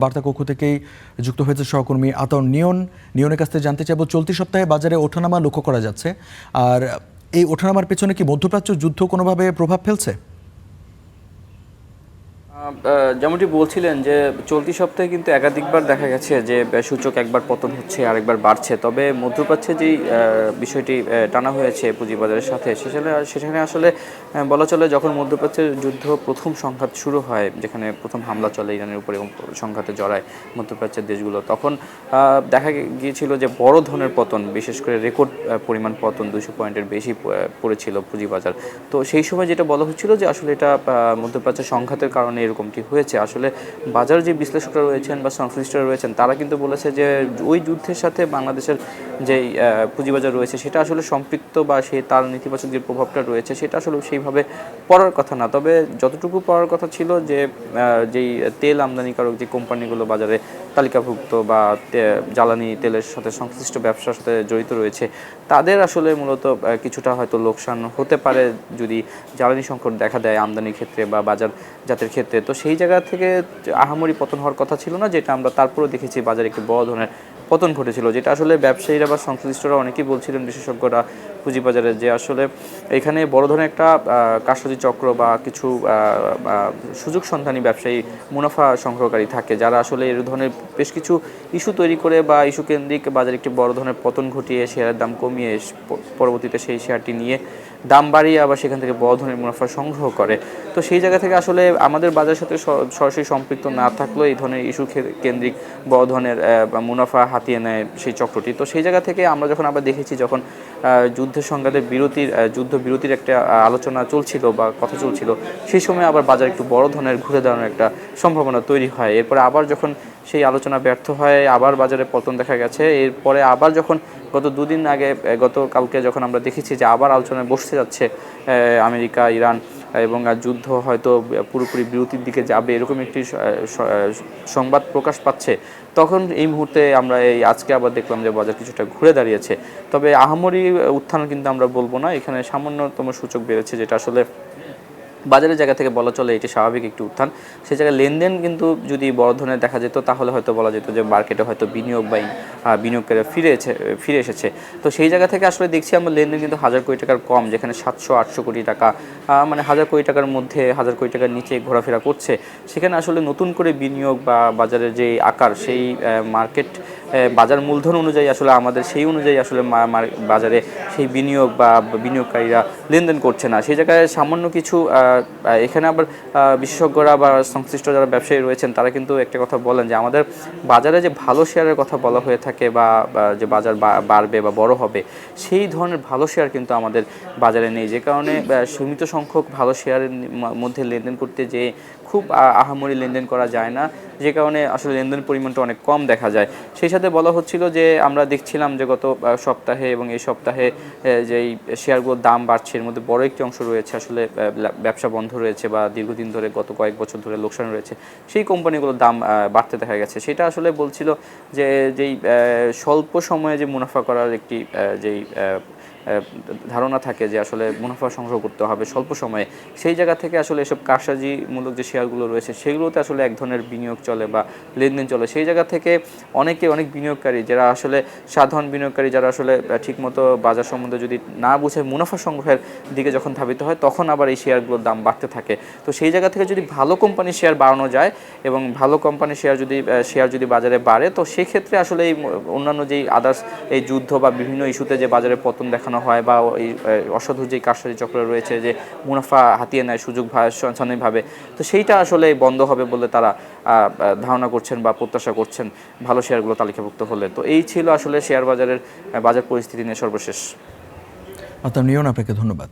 বার্তা কক্ষ থেকেই যুক্ত হয়েছে সহকর্মী আতন নিয়নের কাছ থেকে জানতে চাইব, চলতি সপ্তাহে বাজারে ওঠানামা লক্ষ্য করা যাচ্ছে, আর এই ওঠানামার পেছনে কি মধ্যপ্রাচ্য যুদ্ধ কোনোভাবে প্রভাব ফেলছে? যেমনটি বলছিলেন যে চলতি সপ্তাহে কিন্তু একাধিকবার দেখা গেছে যে সূচক একবার পতন হচ্ছে আরেকবার বাড়ছে। তবে মধ্যপ্রাচ্যে যেই বিষয়টি টানা হয়েছে পুঁজিবাজারের সাথে সেখানে আসলে বলা চলে যখন মধ্যপ্রাচ্যের যুদ্ধ প্রথম সংঘাত শুরু হয়, যেখানে প্রথম হামলা চলে ইরানের উপর এবং সংঘাতে জড়ায় মধ্যপ্রাচ্যের দেশগুলো, তখন দেখা গিয়েছিল যে বড় ধরনের পতন, বিশেষ করে রেকর্ড পরিমাণ পতন 200 পয়েন্টের বেশি পড়েছিল পুঁজিবাজার। তো সেই সময় যেটা বলা হচ্ছিল যে আসলে এটা মধ্যপ্রাচ্যের সংঘাতের কারণে এরকমটি হয়েছে। আসলে বাজারে যে বিশ্লেষকরা রয়েছেন বা সংশ্লিষ্টরা রয়েছেন তারা কিন্তু বলেছে যে ওই যুদ্ধের সাথে বাংলাদেশের যে পুঁজিবাজার রয়েছে সেটা আসলে সম্পৃক্ত বা সেই তার নেতিবাচক যে প্রভাবটা রয়েছে সেটা আসলে সেইভাবে পড়ার কথা না। তবে যতটুকু পড়ার কথা ছিল যে যেই তেল আমদানিকারক যে কোম্পানিগুলো বাজারে তালিকাভুক্ত বা জ্বালানি তেলের সাথে সংশ্লিষ্ট ব্যবসার সাথে জড়িত রয়েছে তাদের আসলে মূলত কিছুটা হয়তো লোকসান হতে পারে যদি জ্বালানি সংকট দেখা দেয় আমদানির ক্ষেত্রে বা বাজার জাতের ক্ষেত্রে। তো সেই জায়গা থেকে আহামরি পতন হওয়ার কথা ছিল না, যেটা আমরা তারপরেও দেখেছি বাজারে একটি বড় ধরনের পতন ঘটেছিল, যেটা আসলে ব্যবসায়ীরা বা সংশ্লিষ্টরা অনেকেই বলছিলেন, বিশেষজ্ঞরা পুঁজিবাজারে, যে আসলে এখানে বড় ধরনের একটা কারসাজি চক্র বা কিছু সুযোগ সন্ধানী ব্যবসায়ী মুনাফা সংগ্রহকারী থাকে, যারা আসলে এর ধরনের বেশ কিছু ইস্যু তৈরি করে বা ইস্যু কেন্দ্রিক বাজারে একটি বড় ধরনের পতন ঘটিয়ে শেয়ারের দাম কমিয়ে পরবর্তীতে সেই শেয়ারটি নিয়ে দাম বাড়িয়ে আবার সেখান থেকে বড় ধরনের মুনাফা সংগ্রহ করে। তো সেই জায়গা থেকে আসলে আমাদের বাজারের সাথে সরাসরি সম্পৃক্ত না থাকলেও এই ধরনের ইস্যু কেন্দ্রিক বড় ধরনের মুনাফা হাতিয়ে নেয় সেই চক্রটি। তো সেই জায়গা থেকে আমরা যখন আবার দেখেছি যখন যুদ্ধের সংঘাতের যুদ্ধ বিরতির একটা আলোচনা চলছিল বা কথা চলছিল, সেই সময় আবার বাজার একটু বড় ধরনের ঘুরে দাঁড়ানোর একটা সম্ভাবনা তৈরি হয়। এরপরে আবার যখন সেই আলোচনা ব্যর্থ হয় আবার বাজারে পতন দেখা গেছে। এরপরে আবার যখন গতকালকে যখন আমরা দেখেছি যে আবার আলোচনায় বসতে যাচ্ছে আমেরিকা ইরান এবং যুদ্ধ হয়তো পুরোপুরি বিরতির দিকে যাবে এরকম একটি সংবাদ প্রকাশ পাচ্ছে, তখন এই মুহূর্তে আমরা আজকে আবার দেখলাম যে বাজার কিছুটা ঘুরে দাঁড়িয়েছে। তবে আহামরি উত্থান কিন্তু আমরা বলবো না, এখানে সামান্যতম সূচক বেড়েছে, যেটা আসলে বাজারের জায়গা থেকে বলা চলে এটি স্বাভাবিক একটি উত্থান। সেই জায়গায় লেনদেন কিন্তু যদি বড় ধরনের দেখা যেত তাহলে হয়তো বলা যেত যে মার্কেটে হয়তো বিনিয়োগকারীরা ফিরে এসেছে। তো সেই জায়গা থেকে আসলে দেখছি আমরা লেনদেন কিন্তু 1000 কোটি টাকার কম, যেখানে 700-800 কোটি টাকা মানে 1000 কোটি টাকার মধ্যে 1000 কোটি টাকার নিচে ঘোরাফেরা করছে। সেখানে আসলে নতুন করে বিনিয়োগ বা বাজারের যে আকার সেই মার্কেট বাজার মূলধন অনুযায়ী আসলে আমাদের সেই অনুযায়ী আসলে বাজারে সেই বিনিয়োগ বা বিনিয়োগকারীরা লেনদেন করছে না। সেই জায়গায় সামান্য কিছু এখানে আবার বিশেষজ্ঞরা বা সংশ্লিষ্ট যারা ব্যবসায়ী রয়েছেন তারা কিন্তু একটা কথা বলেন যে আমাদের বাজারে যে ভালো শেয়ারের কথা বলা হয়ে থাকে বা যে বাজার বাড়বে বা বড় হবে, সেই ধরনের ভালো শেয়ার কিন্তু আমাদের বাজারে নেই, যে কারণে সীমিত সংখ্যক ভালো শেয়ারের মধ্যে লেনদেন করতে যেয়ে খুব আহামরি লেনদেন করা যায় না, যে কারণে আসলে লেনদেন পরিমাণটা অনেক কম দেখা যায়। সেই সাথে বলা হচ্ছিল যে আমরা দেখছিলাম যে গত সপ্তাহে এবং এই সপ্তাহে যেই শেয়ারগুলোর দাম বাড়ছে এর মধ্যে বড় একটি অংশ রয়েছে আসলে ব্যবসা বন্ধ রয়েছে বা দীর্ঘদিন ধরে গত কয়েক বছর ধরে লোকসান রয়েছে, সেই কোম্পানিগুলোর দাম বাড়তে দেখা গেছে। সেটা আসলে বলছিল যে যেই স্বল্প সময়ে যে মুনাফা করার একটি যেই ধারণা থাকে যে আসলে মুনাফা সংগ্রহ করতে হবে স্বল্প সময়ে, সেই জায়গা থেকে আসলে এসব কারসাজিমূলক যে শেয়ারগুলো রয়েছে সেগুলোতে আসলে এক ধরনের বিনিয়োগ চলে বা লেনদেন চলে। সেই জায়গা থেকে অনেক বিনিয়োগকারী যারা আসলে সাধারণ বিনিয়োগকারী যারা আসলে ঠিকমতো বাজার সম্বন্ধে যদি না বুঝে মুনাফা সংগ্রহের দিকে যখন ধাবিত হয় তখন আবার এই শেয়ারগুলোর দাম বাড়তে থাকে। তো সেই জায়গা থেকে যদি ভালো কোম্পানির শেয়ার বাড়ানো যায় এবং ভালো কোম্পানির শেয়ার যদি বাজারে বাড়ে, তো সেক্ষেত্রে আসলে এই অন্যান্য যেই আদার্স এই যুদ্ধ বা বিভিন্ন ইস্যুতে যে বাজারে পতন দেখানো হয় বা এই অসাধু যে কারসাজি চক্র রয়েছে যে মুনাফা হাতিয়ে নেয় সুযোগ সন্ধানীভাবে, তো সেইটা আসলে বন্ধ হবে বলে তারা ধারণা করছেন বা প্রত্যাশা করছেন ভালো শেয়ারগুলো তালিকাভুক্ত হলে। তো এই ছিল আসলে শেয়ার বাজারের বাজার পরিস্থিতি নিয়ে সর্বশেষ। আপনার নিয়ন, আপনাকে ধন্যবাদ।